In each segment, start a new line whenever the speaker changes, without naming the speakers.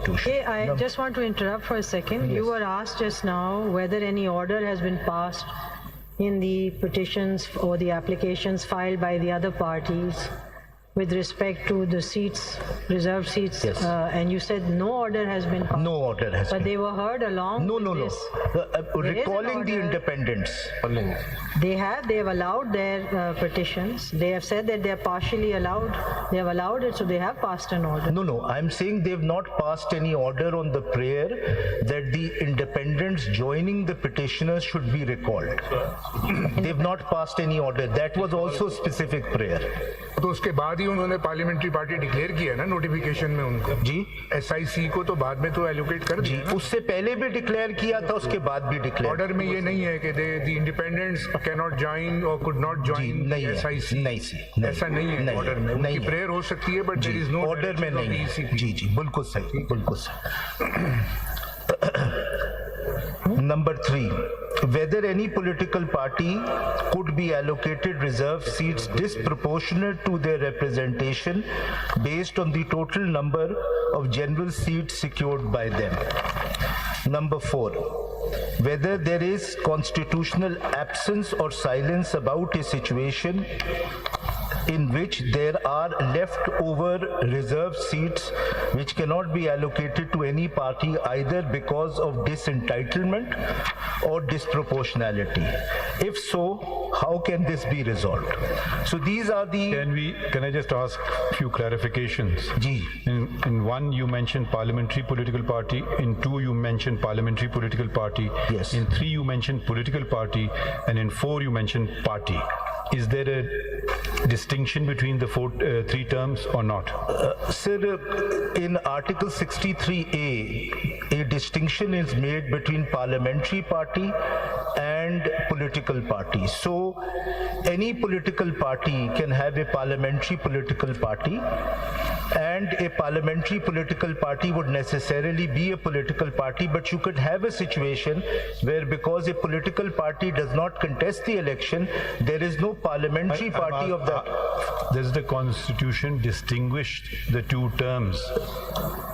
constitution.
Okay, I just want to interrupt for a second.
Yes.
You were asked just now whether any order has been passed in the petitions or the applications filed by the other parties with respect to the seats, reserved seats,
Yes.
and you said no order has been passed.
No order has
But
been.
they were heard along
No,
with
no, no.
this. There is an
Recalling the
order.
independents.
They have allowed their petitions. They have said that they are partially allowed. They have allowed it, so they have passed an order.
No, no, I'm saying they've not passed any order on the prayer that the independents joining the petitioners should be recalled. They've not passed any order. That was also specific prayer.
तो उसके बाद ही उन्होंने parliamentary party declare किया ना notification में उनको
जी
SIC को तो बाद में तो एलोकेट कर
जी,
दिया ना।
उससे पहले भी डिक्लेयर किया था, उसके बाद भी डिक्लेयर।
ऑर्डर में ये नहीं है कि the independents can not join और कुड नॉट
जी
ज्वाइन
नहीं है,
एसआईसी
नहीं सी,
ऐसा नहीं है ऑर्डर में।
नहीं
उनकी
है।
प्रेयर हो सकती है but there is no
order में नहीं है। जी जी, बिल्कुल सही, बिल्कुल सही। Number 3, whether any political party could be allocated reserved seats disproportionate to their representation based on the total number of general seats secured by them. Number 4, whether there is constitutional absence or silence about a situation in which there are leftover reserved seats which cannot be allocated to any party either because of disentitlement or disproportionality. If so, how can this be resolved? So these are the...
Can I just ask a few clarifications?
Ji.
In one, you mentioned parliamentary political party. In two, you mentioned parliamentary political party.
Yes.
In three, you mentioned political party. And in four, you mentioned party. Is there a distinction between the three terms or not?
Sir, in Article 63A, a distinction is made between parliamentary party and political party. So, any political party can have a parliamentary political party, and a parliamentary political party would necessarily be a political party, but you could have a situation where because a political party does not contest the election, there is no parliamentary party of that.
Does the Constitution distinguish the two terms?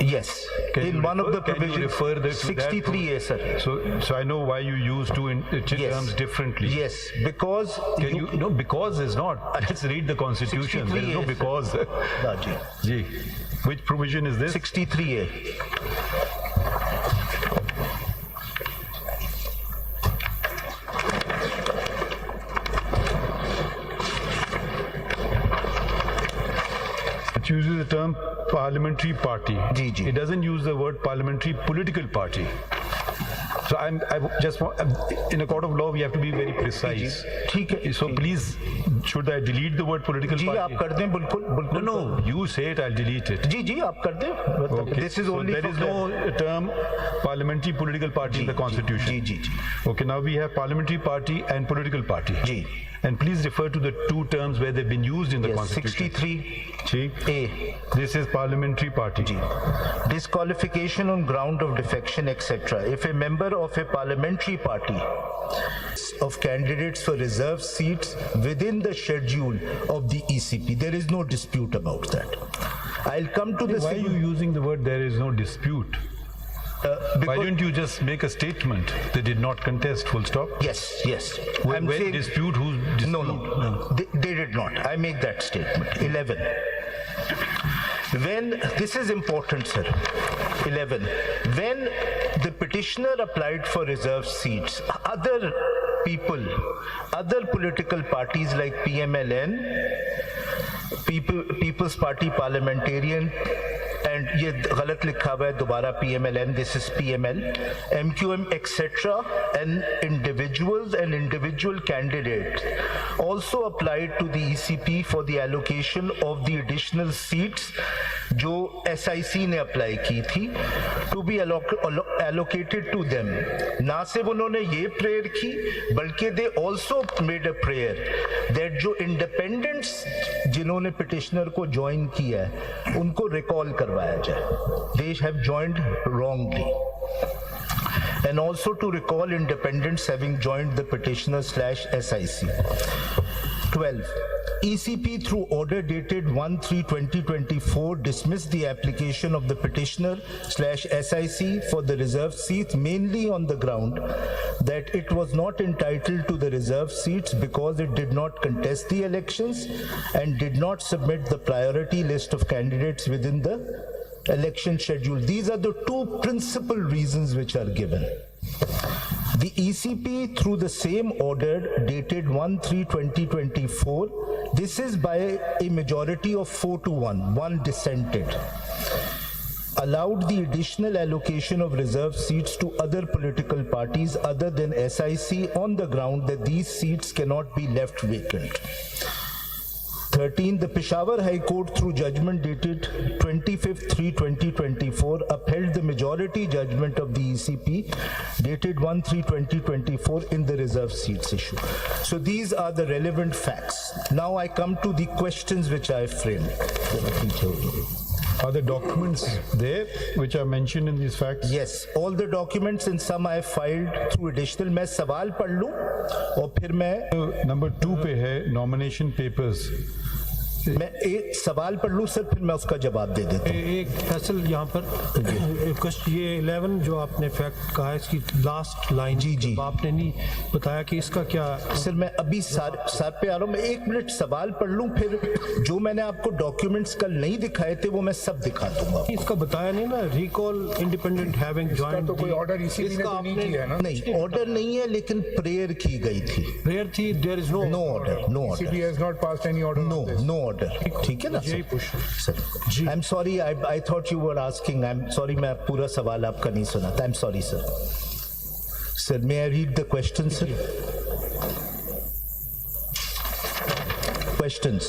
Yes, in one of the
Can you
provisions,
refer to that?
63A, sir.
So I know why you use two terms differently.
Yes, because
Can you, no, because is not. Let's read the Constitution. There is no
63A,
because.
Raji.
Ji. Which provision is this?
63A.
It uses the term parliamentary party.
Ji, ji.
It doesn't use the word parliamentary political party. So I just want, in a court of law, we have to be very precise.
ठीक है,
So please, should I delete the word political
ji
party?
आप कर दें, बिल्कुल बिल्कुल।
No, you say it, I'll delete it.
जी जी आप कर दें।
Okay.
This is
So
only
there
for
is no term parliamentary political party in the Constitution.
Ji ji ji
Okay, now we have parliamentary party and political party.
Ji.
And please refer to the two terms where they've been used in the
Yes,
Constitution.
63A.
See? This is parliamentary party.
Disqualification on ground of defection, etc. If a member of a parliamentary party of candidates for reserved seats within the schedule of the ECP, there is no dispute about that. I'll come to this.
Why are you using the word there is no dispute? Why don't you just make a statement they did not contest, full stop?
Yes, yes.
When dispute, who's dispute?
No. They did not. I make that statement. 11. When, this is important, sir. 11. When the petitioner applied for reserved seats, other people, other political parties like PMLN, People's Party Parliamentarian, and ये गलत लिखा हुआ है दोबारा PMLN, this is PML, MQM, etc. and individuals and individual candidates also applied to the ECP for the allocation of the additional seats जो SIC ने apply की थी to be allocated to them. ना सिर्फ उन्होंने ये प्रेयर की बल्कि they also made a prayer that जो independents जिन्होंने petitioner को join किया है उनको recall करवाया जाए. They have joined wrongly. And also to recall independents having joined the petitioner /SIC. 12. ECP through order dated 1/3/2024 dismissed the application of the petitioner/SIC for the reserved seats mainly on the ground that it was not entitled to the reserved seats because it did not contest the elections and did not submit the priority list of candidates within the election schedule. These are the two principal reasons which are given. The ECP through the same order dated 1/3/2024, this is by a majority of 4-1, one dissented, allowed the additional allocation of reserved seats to other political parties other than SIC on the ground that these seats cannot be left vacant. 13. The Peshawar High Court through judgment dated 25/3/2024 upheld the majority judgment of the ECP dated 1/3/2024 in the reserved seats issue. So these are the relevant facts. Now I come to the questions which I framed.
Are the documents there which are mentioned in these facts?
Yes, all the documents and some I filed through additional. मैं सवाल पढ़ लूं और फिर मैं
Number 2 पे है nomination papers.
मैं एक सवाल पढ़ लूं सर, फिर मैं उसका जवाब दे देता हूं।
एक फैसल यहाँ पर ये 11 जो आपने फैक्ट कहा है इसकी लास्ट लाइन
जी, जी।
आपने नहीं बताया कि इसका क्या
सर मैं अभी सार पे आ रहा हूं, मैं 1 मिनट सवाल पढ़ लूं, फिर जो मैंने आपको डॉक्यूमेंट्स कल नहीं दिखाए थे वो मैं सब दिखा दूंगा।
इसका बताया नहीं ना, रिकॉल इंडिपेंडेंट हैविंग जॉइंट
तो कोई ऑर्डर ECP ने तो नहीं किया है ना?
नहीं, ऑर्डर नहीं है लेकिन प्रेयर की गई थी।
प्रेयर थी, there is no
order, no
ECP
order,
has not passed any order on this.
No order, ठीक है ना
यही
सर?
पुश
sir I am sorry, I thought you were asking, I am sorry, मैं पूरा सवाल आपका नहीं सुना था, I am sorry sir. Sir may I read the question sir? Questions.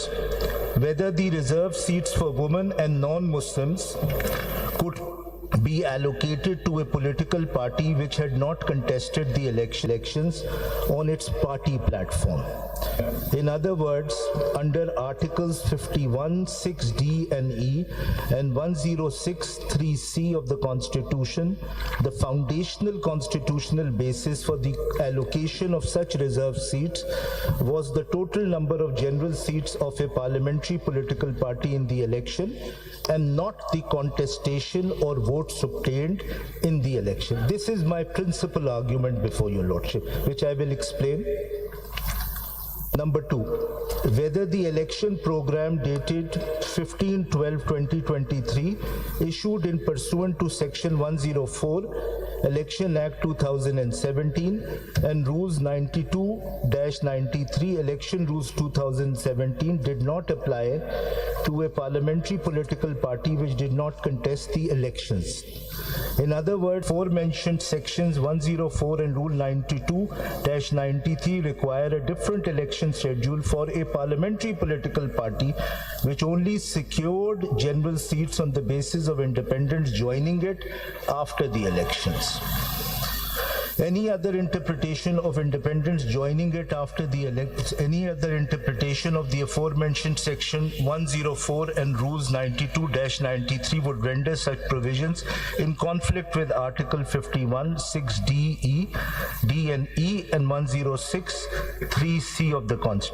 Whether the reserved seats for women and non-Muslims could be allocated to a political party which had not contested the elections on its party platform. In other words, under Articles 51, 6D and E and 106, 3C of the Constitution, the foundational constitutional basis for the allocation of such reserved seats was the total number of general seats of a parliamentary political party in the election and not the contestation or votes obtained in the election. This is my principal argument before your lordship, which I will explain. Number 2, whether the election program dated 15/12/2023 issued in pursuant to Section 104 Election Act 2017 and Rules 92-93 Election Rules 2017 did not apply to a parliamentary political party which did not contest the elections. In other words, aforementioned sections 104 and Rule 92-93 require a different election schedule for a parliamentary political party which only secured general seats on the basis of independents joining it after the elections. Any other interpretation of independents joining it after the any other interpretation of the aforementioned section 104 and rules 92-93 would render such provisions in conflict with Article 51, 6D, E, D and E and 106, 3C of the Constitution.